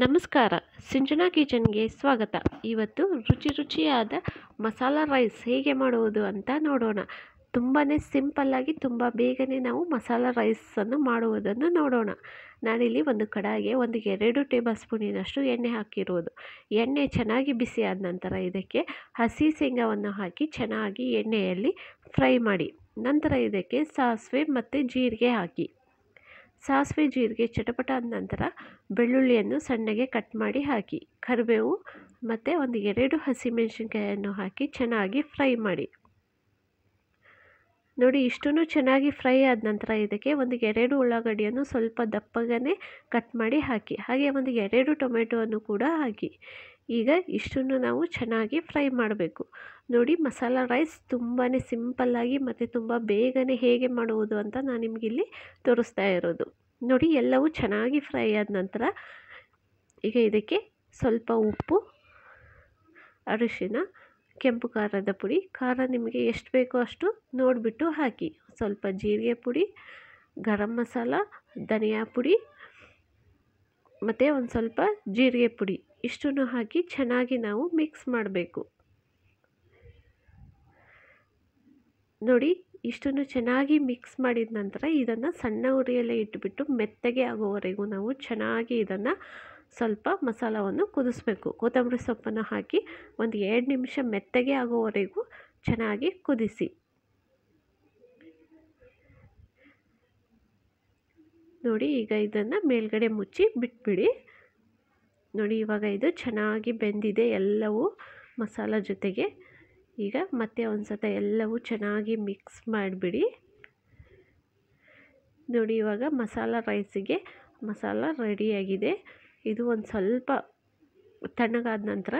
ನಮಸ್ಕಾರ, ಸಿಂಚನಾ ಕಿಚನ್ಗೆ ಸ್ವಾಗತ. ಇವತ್ತು ರುಚಿಯಾದ ಮಸಾಲ ರೈಸ್ ಹೇಗೆ ಮಾಡುವುದು ಅಂತ ನೋಡೋಣ. ತುಂಬಾ ಸಿಂಪಲ್ಲಾಗಿ ತುಂಬ ಬೇಗನೆ ನಾವು ಮಸಾಲ ರೈಸನ್ನು ಮಾಡುವುದನ್ನು ನೋಡೋಣ. ನಾನಿಲ್ಲಿ ಒಂದು ಕಡಾಯಿಗೆ 2 ಟೇಬಲ್ ಸ್ಪೂನಿನಷ್ಟು ಎಣ್ಣೆ ಹಾಕಿರುವುದು. ಎಣ್ಣೆ ಚೆನ್ನಾಗಿ ಬಿಸಿ ಆದ ನಂತರ ಇದಕ್ಕೆ ಹಸಿ ಶೇಂಗಾವನ್ನು ಹಾಕಿ ಚೆನ್ನಾಗಿ ಎಣ್ಣೆಯಲ್ಲಿ ಫ್ರೈ ಮಾಡಿ. ನಂತರ ಇದಕ್ಕೆ ಸಾಸಿವೆ ಮತ್ತು ಜೀರಿಗೆ ಹಾಕಿ. ಸಾಸಿವೆ ಜೀರಿಗೆ ಚಟಪಟ ಆದ ನಂತರ ಬೆಳ್ಳುಳ್ಳಿಯನ್ನು ಸಣ್ಣಗೆ ಕಟ್ ಮಾಡಿ ಹಾಕಿ, ಕರಿಬೇವು ಮತ್ತು 2 ಹಸಿಮೆಣಸಿನ್ಕಾಯನ್ನು ಹಾಕಿ ಚೆನ್ನಾಗಿ ಫ್ರೈ ಮಾಡಿ. ನೋಡಿ, ಇಷ್ಟನ್ನು ಚೆನ್ನಾಗಿ ಫ್ರೈ ಆದ ನಂತರ ಇದಕ್ಕೆ 2 ಉಳ್ಳಾಗಡ್ಡಿಯನ್ನು ಸ್ವಲ್ಪ ದಪ್ಪಗನೆ ಕಟ್ ಮಾಡಿ ಹಾಕಿ, ಹಾಗೆ 2 ಟೊಮೆಟೊವನ್ನು ಕೂಡ ಹಾಕಿ. ಈಗ ಇಷ್ಟನ್ನು ನಾವು ಚೆನ್ನಾಗಿ ಫ್ರೈ ಮಾಡಬೇಕು. ನೋಡಿ, ಮಸಾಲ ರೈಸ್ ತುಂಬಾ ಸಿಂಪಲ್ಲಾಗಿ ಮತ್ತು ತುಂಬ ಬೇಗನೆ ಹೇಗೆ ಮಾಡುವುದು ಅಂತ ನಾನು ನಿಮಗಿಲ್ಲಿ ತೋರಿಸ್ತಾ ಇರೋದು. ನೋಡಿ, ಎಲ್ಲವೂ ಚೆನ್ನಾಗಿ ಫ್ರೈ ಆದ ನಂತರ ಈಗ ಇದಕ್ಕೆ ಸ್ವಲ್ಪ ಉಪ್ಪು, ಅರಿಶಿನ, ಕೆಂಪು ಖಾರದ ಪುಡಿ, ಖಾರ ನಿಮಗೆ ಎಷ್ಟು ಬೇಕೋ ಅಷ್ಟು ನೋಡಿಬಿಟ್ಟು ಹಾಕಿ, ಸ್ವಲ್ಪ ಜೀರಿಗೆ ಪುಡಿ, ಗರಂ ಮಸಾಲ, ಧನಿಯಾ ಪುಡಿ ಮತ್ತು ಸ್ವಲ್ಪ ಜೀರಿಗೆ ಪುಡಿ ಇಷ್ಟನ್ನು ಹಾಕಿ ಚೆನ್ನಾಗಿ ನಾವು ಮಿಕ್ಸ್ ಮಾಡಬೇಕು. ನೋಡಿ, ಇಷ್ಟನ್ನು ಚೆನ್ನಾಗಿ ಮಿಕ್ಸ್ ಮಾಡಿದ ನಂತರ ಇದನ್ನು ಸಣ್ಣ ಉರಿಯಲ್ಲೇ ಇಟ್ಟುಬಿಟ್ಟು ಮೆತ್ತಗೆ ಆಗೋವರೆಗೂ ನಾವು ಚೆನ್ನಾಗಿ ಇದನ್ನು ಸ್ವಲ್ಪ ಮಸಾಲವನ್ನು ಕುದಿಸ್ಬೇಕು. ಕೊತ್ತಂಬರಿ ಸೊಪ್ಪನ್ನು ಹಾಕಿ 2 ನಿಮಿಷ ಮೆತ್ತಗೆ ಆಗೋವರೆಗೂ ಚೆನ್ನಾಗಿ ಕುದಿಸಿ. ನೋಡಿ, ಈಗ ಇದನ್ನು ಮೇಲ್ಗಡೆ ಮುಚ್ಚಿ ಬಿಟ್ಬಿಡಿ. ನೋಡಿ, ಇವಾಗ ಇದು ಚೆನ್ನಾಗಿ ಬೆಂದಿದೆ ಎಲ್ಲವೂ ಮಸಾಲ ಜೊತೆಗೆ. ಈಗ ಮತ್ತೆ ಒಂದ್ಸತ ಎಲ್ಲವೂ ಚೆನ್ನಾಗಿ ಮಿಕ್ಸ್ ಮಾಡಿಬಿಡಿ. ನೋಡಿ, ಇವಾಗ ಮಸಾಲ ರೈಸಿಗೆ ಮಸಾಲ ರೆಡಿಯಾಗಿದೆ. ಇದು ಒಂದು ಸ್ವಲ್ಪ ತಣ್ಣಗಾದ ನಂತರ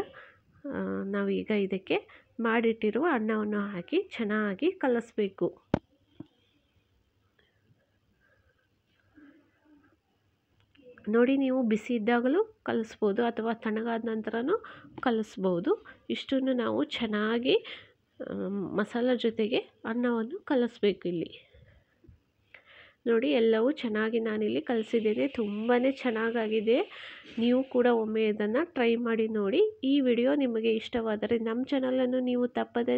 ನಾವೀಗ ಇದಕ್ಕೆ ಮಾಡಿಟ್ಟಿರುವ ಅನ್ನವನ್ನು ಹಾಕಿ ಚೆನ್ನಾಗಿ ಕಲಿಸ್ಬೇಕು. ನೋಡಿ, ನೀವು ಬಿಸಿ ಇದ್ದಾಗಲೂ ಕಲಿಸ್ಬೋದು ಅಥವಾ ತಣ್ಣಗಾದ ನಂತರನೂ ಕಲಿಸ್ಬೋದು. ಇಷ್ಟನ್ನು ನಾವು ಚೆನ್ನಾಗಿ ಮಸಾಲ ಜೊತೆಗೆ ಅನ್ನವನ್ನು ಕಲಿಸ್ಬೇಕು. ಇಲ್ಲಿ ನೋಡಿ, ಎಲ್ಲವೂ ಚೆನ್ನಾಗಿ ನಾನಿಲ್ಲಿ ಕಲಿಸಿದ್ದೇನೆ. ತುಂಬಾ ಚೆನ್ನಾಗಾಗಿದೆ. ನೀವು ಕೂಡ ಒಮ್ಮೆ ಇದನ್ನು ಟ್ರೈ ಮಾಡಿ ನೋಡಿ. ಈ ವಿಡಿಯೋ ನಿಮಗೆ ಇಷ್ಟವಾದರೆ ನಮ್ಮ ಚಾನಲನ್ನು ನೀವು ತಪ್ಪದೇ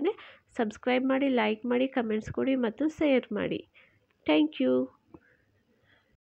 ಸಬ್ಸ್ಕ್ರೈಬ್ ಮಾಡಿ, ಲೈಕ್ ಮಾಡಿ, ಕಮೆಂಟ್ಸ್ ಕೊಡಿ ಮತ್ತು ಶೇರ್ ಮಾಡಿ. Thank you.